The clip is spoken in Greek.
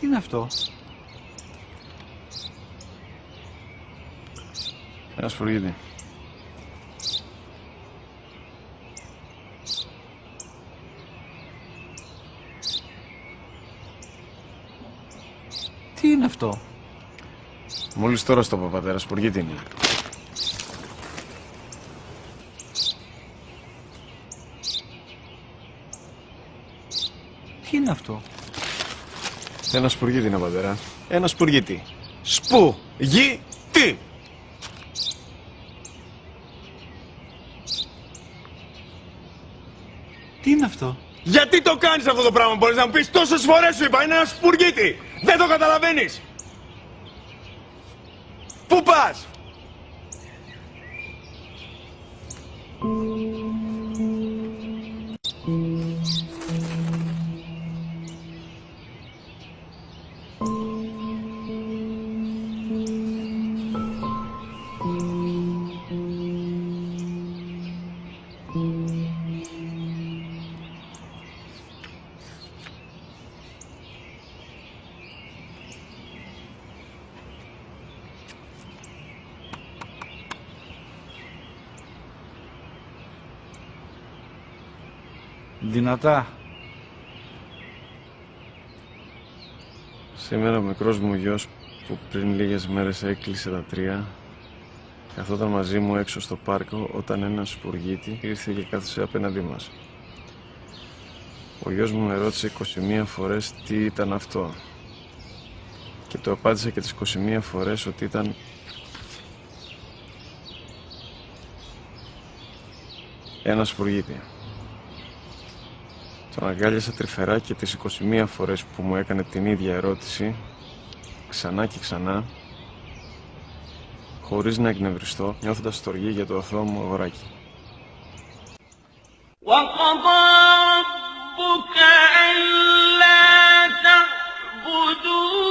Τι είναι αυτό? Ένα σπουργίτη. Τι είναι αυτό? Μόλις τώρα στο είπα, πατέρα, σπουργίτη είναι. Τι είναι αυτό? Ένα σπουργίτη είναι, πατέρα. Ένα σπουργίτη. Σπου-γι-τι! Τι είναι αυτό? Γιατί το κάνεις αυτό το πράγμα, μπορείς να μου πεις? Τόσες φορές σου είπα, είναι ένα σπουργίτη! Δεν το καταλαβαίνεις! Πού πας? Δυνατά. Σήμερα ο μικρός μου γιος που πριν λίγες μέρες έκλεισε τα 3 καθόταν μαζί μου έξω στο πάρκο όταν ένα σπουργίτη ήρθε και κάθισε απέναντί μας. Ο γιος μου με ρώτησε 21 φορές τι ήταν αυτό και του απάντησα και τις 21 φορές ότι ήταν ένα σπουργίτη. Τον αγκάλιασα τρυφερά και τις 21 φορές που μου έκανε την ίδια ερώτηση, ξανά και ξανά, χωρίς να εκνευριστώ, νιώθοντας στοργή για το αθώο μου αγοράκι. وَقَضَى رَبُّكَ أَلَّا تَعْبُدُوا